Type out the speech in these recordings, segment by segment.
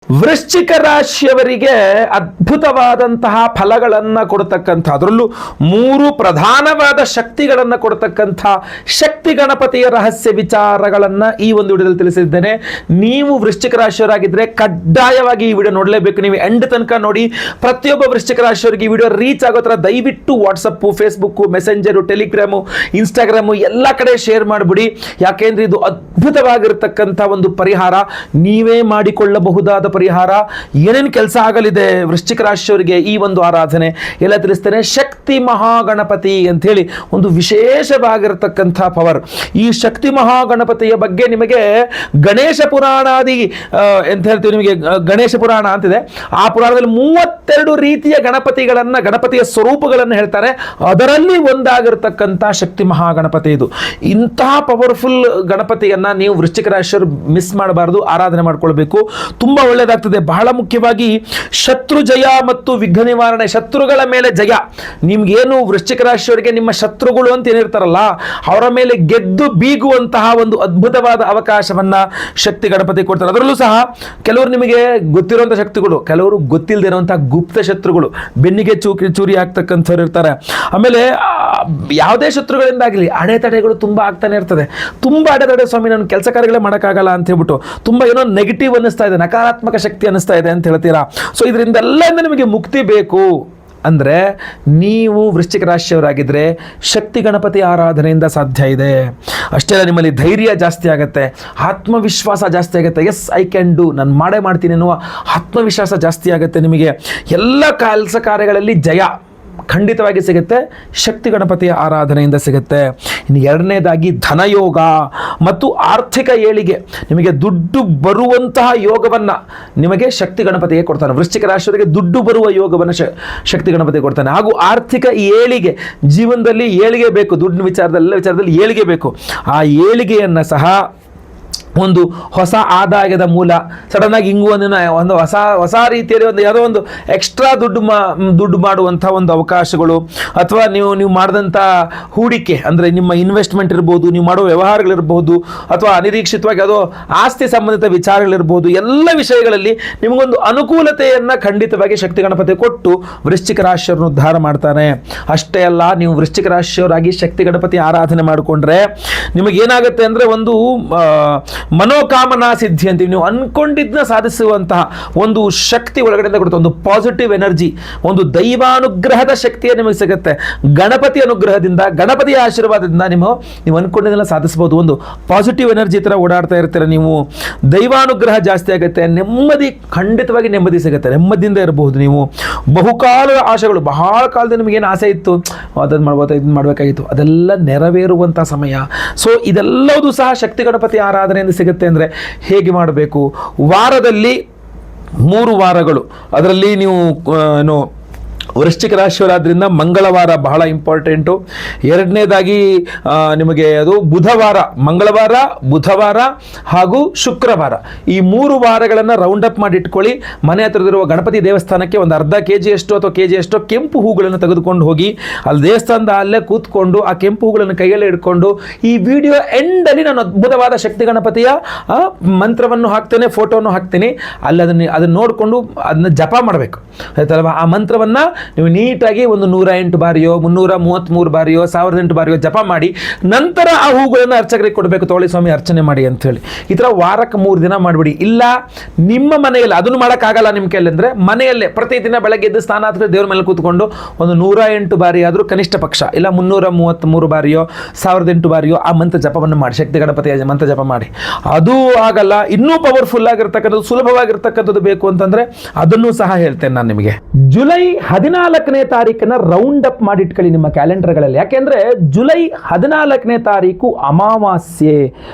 ವೃಶ್ಚಿಕ ರಾಶಿಯವರಿಗೆ ಅದ್ಭುತವಾದಂತಹ ಫಲಗಳನ್ನು ಕೊಡತಕ್ಕಂಥ, ಅದರಲ್ಲೂ 3 ಪ್ರಧಾನವಾದ ಶಕ್ತಿಗಳನ್ನು ಕೊಡತಕ್ಕಂಥ ಶಕ್ತಿ ಗಣಪತಿಯ ರಹಸ್ಯ ವಿಚಾರಗಳನ್ನು ಈ ಒಂದು ವಿಡಿಯೋದಲ್ಲಿ ತಿಳಿಸಿದ್ದೇನೆ. ನೀವು ವೃಶ್ಚಿಕ ರಾಶಿಯವರಾಗಿದ್ದರೆ ಕಡ್ಡಾಯವಾಗಿ ಈ ವಿಡಿಯೋ ನೋಡಲೇಬೇಕು. ನೀವು ಎಂಡ್ ತನಕ ನೋಡಿ. ಪ್ರತಿಯೊಬ್ಬ ವೃಶ್ಚಿಕ ರಾಶಿಯವರಿಗೆ ಈ ವಿಡಿಯೋ ರೀಚ್ ಆಗೋ ಥರ ದಯವಿಟ್ಟು WhatsApp, Facebook, messenger, Telegram, Instagram ಎಲ್ಲ ಕಡೆ ಶೇರ್ ಮಾಡಿಬಿಡಿ. ಯಾಕೆಂದರೆ ಇದು ಅದ್ಭುತವಾಗಿರ್ತಕ್ಕಂಥ ಒಂದು ಪರಿಹಾರ, ನೀವೇ ಮಾಡಿಕೊಳ್ಳಬಹುದಾದ ಪರಿಹಾರ. ಏನೇನು ಕೆಲಸ ಆಗಲಿದೆ ವೃಶ್ಚಿಕ ರಾಶಿಯವರಿಗೆ ಈ ಒಂದು ಆರಾಧನೆ ಎಲ್ಲ ತಿಳಿಸ್ತೇನೆ. ಶಕ್ತಿ ಮಹಾಗಣಪತಿ ಅಂತ ಹೇಳಿ ಒಂದು ವಿಶೇಷವಾಗಿರತಕ್ಕಂಥ ಪವರ್. ಈ ಶಕ್ತಿ ಮಹಾಗಣಪತಿಯ ಬಗ್ಗೆ ನಿಮಗೆ ಗಣೇಶ ಪುರಾಣಾದಿ ಅಂತ ಹೇಳ್ತೀವಿ, ನಿಮಗೆ ಗಣೇಶ ಪುರಾಣ ಅಂತಿದೆ. ಆ ಪುರಾಣದಲ್ಲಿ 32 ರೀತಿಯ ಗಣಪತಿಯ ಸ್ವರೂಪಗಳನ್ನು ಹೇಳ್ತಾರೆ. ಅದರಲ್ಲಿ ಒಂದಾಗಿರ್ತಕ್ಕಂಥ ಶಕ್ತಿ ಮಹಾಗಣಪತಿ ಇದು. ಇಂತಹ ಪವರ್ಫುಲ್ ಗಣಪತಿಯನ್ನ ನೀವು ವೃಶ್ಚಿಕ ರಾಶಿಯವರು ಮಿಸ್ ಮಾಡಬಾರದು, ಆರಾಧನೆ ಮಾಡ್ಕೊಳ್ಬೇಕು. ತುಂಬಾ ಒಳ್ಳೆಯದಾಗ್ತದೆ. ಬಹಳ ಮುಖ್ಯವಾಗಿ ಶತ್ರು ಜಯ ಮತ್ತು ವಿಘ್ನ ನಿವಾರಣೆ, ಶತ್ರುಗಳ ಮೇಲೆ ಜಯ. ನಿಮ್ಗೇನು ವೃಶ್ಚಿಕ ರಾಶಿಯವರಿಗೆ ನಿಮ್ಮ ಶತ್ರುಗಳು ಅಂತ ಏನಿರ್ತಾರಲ್ಲ, ಅವರ ಮೇಲೆ ಗೆದ್ದು ಬೀಗುವಂತಹ ಒಂದು ಅದ್ಭುತವಾದ ಅವಕಾಶವನ್ನ ಶಕ್ತಿ ಗಣಪತಿ ಕೊಡ್ತಾರೆ. ಅದರಲ್ಲೂ ಸಹ ಕೆಲವರು ನಿಮಗೆ ಗೊತ್ತಿರುವಂಥ ಶಕ್ತಿಗಳು, ಕೆಲವರು ಗೊತ್ತಿಲ್ಲದೆ ಇರುವಂತಹ ಗುಪ್ತ ಶತ್ರುಗಳು, ಬೆನ್ನಿಗೆ ಚೂರಿ ಆಗ್ತಕ್ಕಂಥವ್ರು ಇರ್ತಾರೆ. ಆಮೇಲೆ ಯಾವುದೇ ಶತ್ರುಗಳಿಂದಾಗಲಿ ಅಡೆತಡೆಗಳು ತುಂಬ ಆಗ್ತಾನೆ ಇರ್ತದೆ. ತುಂಬ ಅಡೆತಡೆ, ಸ್ವಾಮಿ ನಾನು ಕೆಲಸ ಕಾರ್ಯಗಳೇ ಮಾಡೋಕ್ಕಾಗಲ್ಲ ಅಂತ ಹೇಳ್ಬಿಟ್ಟು ತುಂಬ ಏನೋ ನೆಗೆಟಿವ್ ಅನ್ನಿಸ್ತಾ ಇದೆ, ನಕಾರಾತ್ಮಕ ಶಕ್ತಿ ಅನ್ನಿಸ್ತಾ ಇದೆ ಅಂತ ಹೇಳ್ತೀರಾ. ಸೊ ಇದರಿಂದೆಲ್ಲ ನಿಮಗೆ ಮುಕ್ತಿ ಬೇಕು ಅಂದರೆ ನೀವು ವೃಶ್ಚಿಕ ರಾಶಿಯವರಾಗಿದ್ದರೆ ಶಕ್ತಿ ಗಣಪತಿ ಆರಾಧನೆಯಿಂದ ಸಾಧ್ಯ ಇದೆ. ಅಷ್ಟೇ ಅಲ್ಲ, ನಿಮ್ಮಲ್ಲಿ ಧೈರ್ಯ ಜಾಸ್ತಿ ಆಗುತ್ತೆ, ಆತ್ಮವಿಶ್ವಾಸ ಜಾಸ್ತಿ ಆಗುತ್ತೆ. ಎಸ್ ಐ ಕ್ಯಾನ್ ಡೂ, ನಾನು ಮಾಡೇ ಮಾಡ್ತೀನಿ ಅನ್ನುವ ಆತ್ಮವಿಶ್ವಾಸ ಜಾಸ್ತಿ ಆಗುತ್ತೆ. ನಿಮಗೆ ಎಲ್ಲ ಕೆಲಸ ಕಾರ್ಯಗಳಲ್ಲಿ ಜಯ ಖಂಡಿತವಾಗಿ ಸಿಗುತ್ತೆ, ಶಕ್ತಿ ಗಣಪತಿಯ ಆರಾಧನೆಯಿಂದ ಸಿಗುತ್ತೆ. ಇನ್ನು ಎರಡನೇದಾಗಿ ಧನಯೋಗ ಮತ್ತು ಆರ್ಥಿಕ ಏಳಿಗೆ, ನಿಮಗೆ ದುಡ್ಡು ಬರುವಂತಹ ಯೋಗವನ್ನು ನಿಮಗೆ ಶಕ್ತಿ ಗಣಪತಿಗೆ ಕೊಡ್ತಾನೆ. ವೃಶ್ಚಿಕ ರಾಶಿಯವರಿಗೆ ದುಡ್ಡು ಬರುವ ಯೋಗವನ್ನು ಶಕ್ತಿ ಗಣಪತಿ ಕೊಡ್ತಾನೆ. ಹಾಗೂ ಆರ್ಥಿಕ ಏಳಿಗೆ, ಜೀವನದಲ್ಲಿ ಏಳಿಗೆ ಬೇಕು, ದುಡ್ಡಿನ ವಿಚಾರದಲ್ಲಿ ಏಳಿಗೆ ಬೇಕು. ಆ ಏಳಿಗೆಯನ್ನು ಸಹ ಒಂದು ಹೊಸ ಆದಾಯದ ಮೂಲ, ಸಡನ್ ಆಗಿ ಒಂದು ಹೊಸ ರೀತಿಯಲ್ಲಿ ಒಂದು ಯಾವುದೋ ಒಂದು ಎಕ್ಸ್ಟ್ರಾ ದುಡ್ಡು ಮಾಡುವಂಥ ಒಂದು ಅವಕಾಶಗಳು, ಅಥವಾ ನೀವು ಮಾಡಿದಂಥ ಹೂಡಿಕೆ ಅಂದರೆ ನಿಮ್ಮ ಇನ್ವೆಸ್ಟ್ಮೆಂಟ್ ಇರ್ಬೋದು, ನೀವು ಮಾಡೋ ವ್ಯವಹಾರಗಳಿರ್ಬೋದು, ಅಥವಾ ಅನಿರೀಕ್ಷಿತವಾಗಿ ಯಾವುದೋ ಆಸ್ತಿ ಸಂಬಂಧಿತ ವಿಚಾರಗಳಿರ್ಬೋದು, ಎಲ್ಲ ವಿಷಯಗಳಲ್ಲಿ ನಿಮಗೊಂದು ಅನುಕೂಲತೆಯನ್ನು ಖಂಡಿತವಾಗಿ ಶಕ್ತಿ ಗಣಪತಿ ಕೊಟ್ಟು ವೃಶ್ಚಿಕ ರಾಶಿಯವರನ್ನು ಉದ್ಧಾರ ಮಾಡ್ತಾನೆ. ಅಷ್ಟೇ ಅಲ್ಲ, ನೀವು ವೃಶ್ಚಿಕ ರಾಶಿಯವರಾಗಿ ಶಕ್ತಿ ಗಣಪತಿ ಆರಾಧನೆ ಮಾಡಿಕೊಂಡ್ರೆ ನಿಮಗೇನಾಗುತ್ತೆ ಅಂದರೆ ಒಂದು ಮನೋಕಾಮನಾ ಸಿದ್ಧಿ ಅಂತೀವಿ. ನೀವು ಅನ್ಕೊಂಡಿದ್ದನ್ನ ಸಾಧಿಸುವಂತಹ ಒಂದು ಶಕ್ತಿ ಒಳಗಡೆಯಿಂದ ಕೊಡುತ್ತೆ. ಒಂದು ಪಾಸಿಟಿವ್ ಎನರ್ಜಿ, ಒಂದು ದೈವಾನುಗ್ರಹದ ಶಕ್ತಿಯೇ ನಿಮಗೆ ಸಿಗುತ್ತೆ. ಗಣಪತಿ ಅನುಗ್ರಹದಿಂದ, ಗಣಪತಿಯ ಆಶೀರ್ವಾದದಿಂದ ನೀವು ಅನ್ಕೊಂಡಿದ್ದೆಲ್ಲ ಸಾಧಿಸಬಹುದು. ಒಂದು ಪಾಸಿಟಿವ್ ಎನರ್ಜಿ ಥರ ಓಡಾಡ್ತಾ ಇರ್ತೀರ ನೀವು. ದೈವಾನುಗ್ರಹ ಜಾಸ್ತಿ ಆಗುತ್ತೆ, ನೆಮ್ಮದಿ, ಖಂಡಿತವಾಗಿ ನೆಮ್ಮದಿ ಸಿಗುತ್ತೆ, ನೆಮ್ಮದಿಯಿಂದ ಇರಬಹುದು. ನೀವು ಬಹುಕಾಲದ ಆಶೆಗಳು, ಬಹಳ ಕಾಲದಿಂದ ನಿಮಗೇನು ಆಸೆ ಇತ್ತು, ಅದನ್ನು ಮಾಡ್ಬೋದು, ಇದನ್ನು ಮಾಡಬೇಕಾಗಿತ್ತು, ಅದೆಲ್ಲ ನೆರವೇರುವಂಥ ಸಮಯ. ಸೊ ಇದೆಲ್ಲವೂ ಸಹ ಶಕ್ತಿ ಗಣಪತಿ ಆರಾಧನೆಯಿಂದ ಸಿಗುತ್ತೆ. ಅಂದರೆ ಹೇಗೆ ಮಾಡಬೇಕು? ವಾರದಲ್ಲಿ 3 ವಾರಗಳು, ಅದರಲ್ಲಿ ನೀವು ವೃಶ್ಚಿಕ ರಾಶಿಯವರಾದ್ರಿಂದ ಮಂಗಳವಾರ ಬಹಳ ಇಂಪಾರ್ಟೆಂಟು. ಎರಡನೇದಾಗಿ ನಿಮಗೆ ಅದು ಮಂಗಳವಾರ, ಬುಧವಾರ ಹಾಗೂ ಶುಕ್ರವಾರ, ಈ 3 ವಾರಗಳನ್ನು ರೌಂಡ್ ಅಪ್ ಮಾಡಿ ಇಟ್ಕೊಳ್ಳಿ. ಮನೆ ಹತ್ರದಿರುವ ಗಣಪತಿ ದೇವಸ್ಥಾನಕ್ಕೆ ಒಂದು ಅರ್ಧ ಕೆಜಿಯಷ್ಟು ಅಥವಾ ಕೆಜಿಯಷ್ಟು ಕೆಂಪು ಹೂಗಳನ್ನು ತೆಗೆದುಕೊಂಡು ಹೋಗಿ ಅಲ್ಲಿ ದೇವಸ್ಥಾನದ ಅಲ್ಲೇ ಕೂತ್ಕೊಂಡು ಆ ಕೆಂಪು ಹೂಗಳನ್ನು ಕೈಯಲ್ಲೇ ಇಟ್ಕೊಂಡು ಈ ವಿಡಿಯೋ ಎಂಡಲ್ಲಿ ನಾನು ಅದ್ಭುತವಾದ ಶಕ್ತಿ ಗಣಪತಿಯ ಮಂತ್ರವನ್ನು ಹಾಕ್ತೇನೆ, ಫೋಟೋವನ್ನು ಹಾಕ್ತೀನಿ. ಅಲ್ಲಿ ಅದನ್ನು ನೋಡಿಕೊಂಡು ಅದನ್ನ ಜಪ ಮಾಡಬೇಕು, ಆಯ್ತಲ್ವಾ? ಆ ಮಂತ್ರವನ್ನು ನೀವು ನೀಟಾಗಿ ಒಂದು 108 ಬಾರಿಯೋ 333 ಬಾರಿಯೋ 1008 ಬಾರಿಯೋ ಜಪ ಮಾಡಿ ನಂತರ ಆ ಹೂಗಳನ್ನು ಅರ್ಚಕರಿಗೆ ಕೊಡಬೇಕು. ತಗೊಳ್ಳಿ ಸ್ವಾಮಿ ಅರ್ಚನೆ ಮಾಡಿ ಅಂತ ಹೇಳಿ. ಈ ಥರ ವಾರಕ್ಕೆ 3 ದಿನ ಮಾಡಿಬಿಡಿ. ಇಲ್ಲ ನಿಮ್ಮ ಮನೆಯಲ್ಲಿ ಅದನ್ನು ಮಾಡೋಕ್ಕಾಗಲ್ಲ ನಿಮ್ಮ ಕೈಯಲ್ಲಿ ಅಂದರೆ ಮನೆಯಲ್ಲೇ ಪ್ರತಿದಿನ ಬೆಳಗ್ಗೆ ಎದ್ದು ಸ್ನಾನ ಆದ ದೇವ್ರ ಮೇಲೆ ಕೂತ್ಕೊಂಡು ಒಂದು 108 ಬಾರಿ ಆದರೂ ಕನಿಷ್ಠ ಪಕ್ಷ, ಇಲ್ಲ 333 ಬಾರಿಯೋ 1008 ಬಾರಿಯೋ ಆ ಮಂತ್ರ ಜಪವನ್ನು ಮಾಡಿ, ಶಕ್ತಿ ಗಣಪತಿಯ ಮಂತ್ರ ಜಪ ಮಾಡಿ. ಅದು ಆಗಲ್ಲ, ಇನ್ನೂ ಪವರ್ಫುಲ್ ಆಗಿರ್ತಕ್ಕಂಥದ್ದು, ಸುಲಭವಾಗಿರ್ತಕ್ಕಂಥದ್ದು ಬೇಕು ಅಂತಂದರೆ ಅದನ್ನು ಸಹ ಹೇಳ್ತೇನೆ ನಾನು ನಿಮಗೆ. ಜುಲೈ 14ನೇ ತಾರೀಕನ್ನ ರೌಂಡ್ ಅಪ್ ಮಾಡಿ ಇಟ್ಕೊಳ್ಳಿ ನಿಮ್ಮ ಕ್ಯಾಲೆಂಡರ್ಗಳಲ್ಲಿ. ಯಾಕೆಂದ್ರೆ ಜುಲೈ 14ನೇ ತಾರೀಕು ಅಮಾವಾಸ್ಯೆ,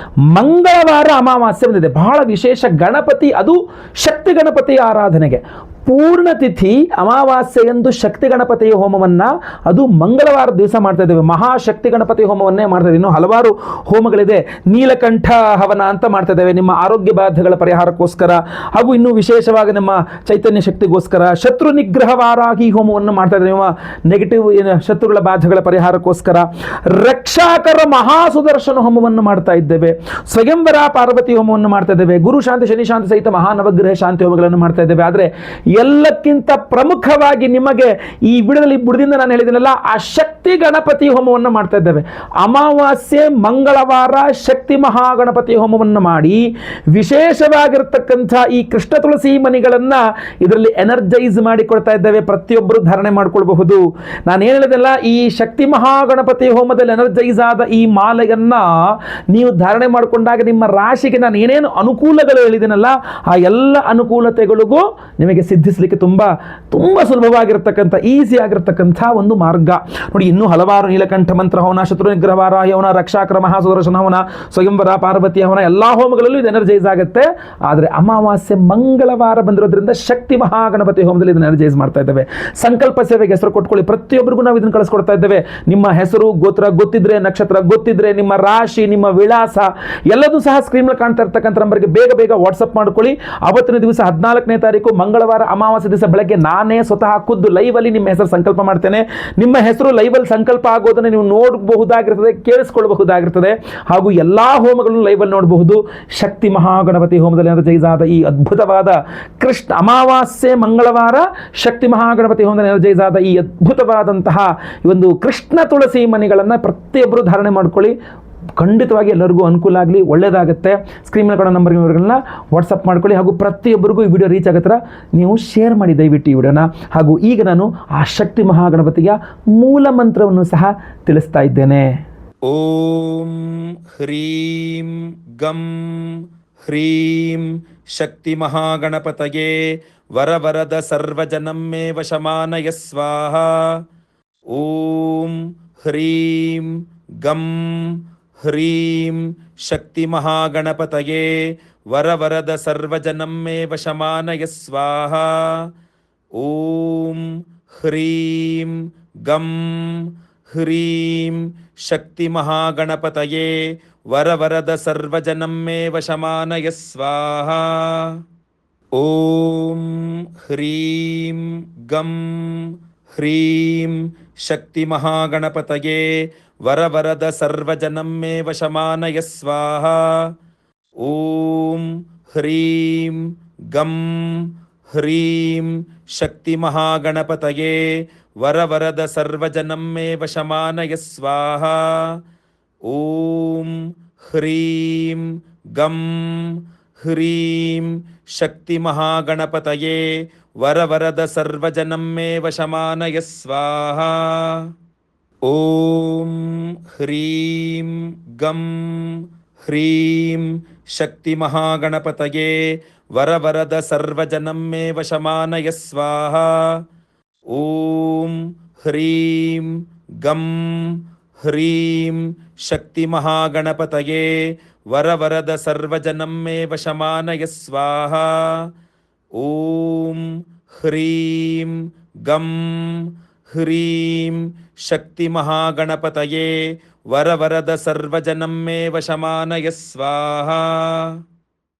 ಮಂಗಳವಾರ ಅಮಾವಾಸ್ಯೆ ಬಂದಿದೆ. ಬಹಳ ವಿಶೇಷ ಗಣಪತಿ, ಅದು ಶಕ್ತಿ ಗಣಪತಿ ಆರಾಧನೆಗೆ ಪೂರ್ಣ ತಿಥಿ ಅಮಾವಾಸ್ಯೆಯಂದು ಶಕ್ತಿ ಗಣಪತಿಯ ಹೋಮವನ್ನು ಅದು ಮಂಗಳವಾರ ದಿವಸ ಮಾಡ್ತಾ ಇದ್ದೇವೆ. ಮಹಾಶಕ್ತಿ ಗಣಪತಿ ಹೋಮವನ್ನೇ ಮಾಡ್ತಾ ಇದ್ದೀವಿ. ಇನ್ನು ಹಲವಾರು ಹೋಮಗಳಿದೆ. ನೀಲಕಂಠ ಹವನ ಅಂತ ಮಾಡ್ತಾ ಇದ್ದೇವೆ ನಿಮ್ಮ ಆರೋಗ್ಯ ಬಾಧೆಗಳ ಪರಿಹಾರಕ್ಕೋಸ್ಕರ, ಹಾಗೂ ಇನ್ನೂ ವಿಶೇಷವಾಗಿ ನಮ್ಮ ಚೈತನ್ಯ ಶಕ್ತಿಗೋಸ್ಕರ. ಶತ್ರು ನಿಗ್ರಹ ವಾರಾಹಿ ಹೋಮವನ್ನು ಮಾಡ್ತಾ ಇದ್ದೇವೆ ನಿಮ್ಮ ನೆಗೆಟಿವ್ ಶತ್ರುಗಳ ಬಾಧೆಗಳ ಪರಿಹಾರಕ್ಕೋಸ್ಕರ. ರಕ್ಷಾಕರ ಮಹಾಸುದರ್ಶನ ಹೋಮವನ್ನು ಮಾಡ್ತಾ ಇದ್ದೇವೆ. ಸ್ವಯಂವರ ಪಾರ್ವತಿ ಹೋಮವನ್ನು ಮಾಡ್ತಾ ಇದ್ದೇವೆ. ಗುರು ಶಾಂತಿ ಶನಿ ಶಾಂತಿ ಸಹಿತ ಮಹಾನವಗ್ರಹ ಶಾಂತಿ ಹೋಮಗಳನ್ನು ಮಾಡ್ತಾ ಇದ್ದೇವೆ. ಆದರೆ ಎಲ್ಲಕ್ಕಿಂತ ಪ್ರಮುಖವಾಗಿ ನಿಮಗೆ ಈ ವಿಡಿಯೋದಲ್ಲಿ ಬುಡದಿಂದ ನಾನು ಹೇಳಿದ್ದೀನಲ್ಲ, ಆ ಶಕ್ತಿ ಗಣಪತಿ ಹೋಮವನ್ನು ಮಾಡ್ತಾ ಇದ್ದೇವೆ. ಅಮಾವಾಸ್ಯೆ ಮಂಗಳವಾರ ಶಕ್ತಿ ಮಹಾಗಣಪತಿ ಹೋಮವನ್ನು ಮಾಡಿ ವಿಶೇಷವಾಗಿರತಕ್ಕಂಥ ಈ ಕೃಷ್ಣ ತುಳಸಿ ಮಣಿಗಳನ್ನು ಇದರಲ್ಲಿ ಎನರ್ಜೈಸ್ ಮಾಡಿ ಕೊಡ್ತಾ ಇದ್ದೇವೆ. ಪ್ರತಿಯೊಬ್ಬರು ಧಾರಣೆ ಮಾಡಿಕೊಳ್ಬಹುದು. ನಾನು ಹೇಳಿದೆಲ್ಲ, ಈ ಶಕ್ತಿ ಮಹಾಗಣಪತಿ ಹೋಮದಲ್ಲಿ ಎನರ್ಜೈಸ್ ಆದ ಈ ಮಾಲೆಯನ್ನ ನೀವು ಧಾರಣೆ ಮಾಡಿಕೊಂಡಾಗ ನಿಮ್ಮ ರಾಶಿಗೆ ನಾನು ಏನೇನು ಅನುಕೂಲಗಳು ಹೇಳಿದ್ದೀನಲ್ಲ, ಆ ಎಲ್ಲ ಅನುಕೂಲತೆಗಳಿಗೂ ನಿಮಗೆ ಸಿದ್ಧಿಸಲಿಕ್ಕೆ ತುಂಬಾ ಸುಲಭವಾಗಿರತಕ್ಕಂಥ ಈಸಿ ಆಗಿರತಕ್ಕಂಥ ಒಂದು ಮಾರ್ಗ ನೋಡಿ. ಇನ್ನೂ ಹಲವಾರು ನೀಲಕಂಠ ಮಂತ್ರ ಹವನ, ಶತ್ರು ನಿಗ್ರಹ ವಾರಾಹಿ ಹವನ, ರಕ್ಷಾಕರ ಮಹಾಸುದರ್ಶನ ಹವನ, ಸ್ವಯಂವರ ಪಾರ್ವತಿ ಹವನ, ಎಲ್ಲ ಹೋಮಗಳಲ್ಲೂ ಇದು ಎನರ್ಜೈಸ್ ಆಗುತ್ತೆ. ಆದರೆ ಅಮಾವಾಸ್ಯೆ ಮಂಗಳವಾರ ಬಂದಿರೋದ್ರಿಂದ ಶಕ್ತಿ ಮಹಾಗಣಪತಿ ಹೋಮದಲ್ಲಿ ಇದನ್ನು ಎನರ್ಜೈಸ್ ಮಾಡ್ತಾ ಇದ್ದೇವೆ. ಸಂಕಲ್ಪ ಸೇವೆಗೆ ಹೆಸರು ಕೊಟ್ಕೊಳ್ಳಿ. ಪ್ರತಿಯೊಬ್ಬರಿಗೂ ನಾವು ಇದನ್ನು ಕಳಿಸ್ಕೊಡ್ತಾ ಇದ್ದೇವೆ. ನಿಮ್ಮ ಹೆಸರು ಗೋತ್ರ ಗೊತ್ತಿದ್ರೆ, ನಕ್ಷತ್ರ ಗೊತ್ತಿದ್ರೆ, ನಿಮ್ಮ ರಾಶಿ, ನಿಮ್ಮ ವಿಳಾಸ ಎಲ್ಲದೂ ಸಹ ಸ್ಕ್ರೀನ್ ಮೇಲೆ ಕಾಣ್ತಾ ಇರ್ತಕ್ಕಂಥ ನಂಬರ್ಗೆ ಬೇಗ ವಾಟ್ಸಪ್ ಮಾಡ್ಕೊಳ್ಳಿ. ಅವತ್ತಿನ ದಿವಸ 14ನೇ ತಾರೀಕು ಮಂಗಳವಾರ ಅಮಾವಾಸ್ಯೆ ದಿವಸ ಬೆಳಗ್ಗೆ ನಾನೇ ಸ್ವತಃ ಖುದ್ದು ಲೈವ್ ಅಲ್ಲಿ ನಿಮ್ಮ ಹೆಸರು ಸಂಕಲ್ಪ ಮಾಡ್ತೇನೆ. ನಿಮ್ಮ ಹೆಸರು ಲೈವ್ ಅಲ್ಲಿ ಸಂಕಲ್ಪ ಆಗೋದನ್ನು ನೀವು ನೋಡಬಹುದಾಗಿರ್ತದೆ, ಕೇಳಿಸಿಕೊಳ್ಳಬಹುದಾಗಿರ್ತದೆ. ಹಾಗೂ ಎಲ್ಲಾ ಹೋಮಗಳನ್ನು ಲೈವ್ ಅಲ್ಲಿ ನೋಡಬಹುದು. ಶಕ್ತಿ ಮಹಾಗಣಪತಿ ಹೋಮದಲ್ಲಿ ಎನರ್ಜೈಸ್ ಆದ ಈ ಅದ್ಭುತವಾದ ಕೃಷ್ಣ ಅಮಾವಾಸ್ಯೆ ಮಂಗಳವಾರ ಶಕ್ತಿ ಮಹಾಗಣಪತಿ ಹೋಮದಲ್ಲಿ ಎನರ್ಜೈಸ್ ಆದ ಈ ಅದ್ಭುತವಾದಂತಹ ಒಂದು ಕೃಷ್ಣ ತುಳಸಿ ಮಣಿಗಳನ್ನು ಪ್ರತಿಯೊಬ್ಬರು ಧಾರಣೆ ಮಾಡ್ಕೊಳ್ಳಿ. ಖಂಡಿತವಾಗಿ ಎಲ್ಲರಿಗೂ ಅನುಕೂಲ ಆಗಲಿ, ಒಳ್ಳೆಯದಾಗುತ್ತೆ. ಸ್ಕ್ರೀನ್ ಮೇಲೆ ಕೊಡೋ ನಂಬರ್ಗೆ ಇವರುಗಳನ್ನ ವಾಟ್ಸಪ್ ಮಾಡ್ಕೊಳ್ಳಿ. ಹಾಗೂ ಪ್ರತಿಯೊಬ್ಬರಿಗೂ ಈ ವಿಡಿಯೋ ರೀಚ್ ಆಗೋ ಥರ ನೀವು ಶೇರ್ ಮಾಡಿ ದಯವಿಟ್ಟು ಈ ವಿಡಿಯೋನ. ಹಾಗೂ ಈಗ ನಾನು ಆ ಶಕ್ತಿ ಮಹಾಗಣಪತಿಯ ಮೂಲ ಮಂತ್ರವನ್ನು ಸಹ ತಿಳಿಸ್ತಾ ಇದ್ದೇನೆ. ಓಂ ಹ್ರೀಂ ಗಂ ಹ್ರೀಂ ಶಕ್ತಿ ಮಹಾಗಣಪತಯೇ ವರವರದ ಸರ್ವಜನಮ್ಮೇ ವಶಮಾನಯ ಸ್ವಾಹ. ಓಂ ಹ್ರೀಂ ಗಂ ಹ್ರೀಂ ಶಕ್ತಿ ಮಹಾಗಣಪತಯೇ ವರವರದ ಸರ್ವಜನಮ್ಮೇ ವಶಮಾನಯ ಸ್ವಾಹ. ಓಂ ಹ್ರೀಂ ಗಂ ಹ್ರೀಂ ಶಕ್ತಿ ಮಹಾಗಣಪತಯೇ ವರವರದ ಸರ್ವಜನಮ್ಮೇ ವಶಮಾನಯ ಸ್ವಾಹ. ಓಂ ಹ್ರೀಂ ಗಂ ಹ್ರೀಂ ಶಕ್ತಿ ಮಹಾಗಣಪತಯೇ ವರವರದ ಸರ್ವಜನಮ್ಮೇ ವಶಮಾನಯ ಸ್ವಾಹ. ಓಂ ಹ್ರೀಂ ಗಂ ಹ್ರೀಂ ಶಕ್ತಿ ಮಹಾಗಣಪತಯೇ ವರವರದ ಸರ್ವಜನಮ್ಮೇ ವಶಮಾನಯ ಸ್ವಾಹ. ಓಂ ಹ್ರೀಂ ಗಂ ಹ್ರೀಂ ಶಕ್ತಿ ಮಹಾಗಣಪತಯೇ ವರವರದ ಸರ್ವಜನಮ್ಮೇ ವಶಮಾನಯ ಸ್ವಾಹ. ಓಂ ಹ್ರೀಂ ಗಂ ಹ್ರೀಂ ಶಕ್ತಿ ಮಹಾಗಣಪತಯೇ ವರವರದ ಸರ್ವಜನಮ್ಮೇ ವಶಮಾನಯ ಸ್ವಾಹ. ಓಂ ಹ್ರೀಂ ಗಂ ಹ್ರೀಂ ಶಕ್ತಿ ಮಹಾಗಣಪತಯೇ ವರವರದ ಸರ್ವಜನಮ್ಮೇ ವಶಮಾನಯ ಸ್ವಾಹ. ಓಂ ಹ್ರೀಂ ಗಂ ಹ್ರೀಂ ಶಕ್ತಿ ಮಹಾಗಣಪತಯೇ ವರವರದ ಸರ್ವಜನಮ್ಮೇ ವಶಮಾನಯ ಸ್ವಾಹ.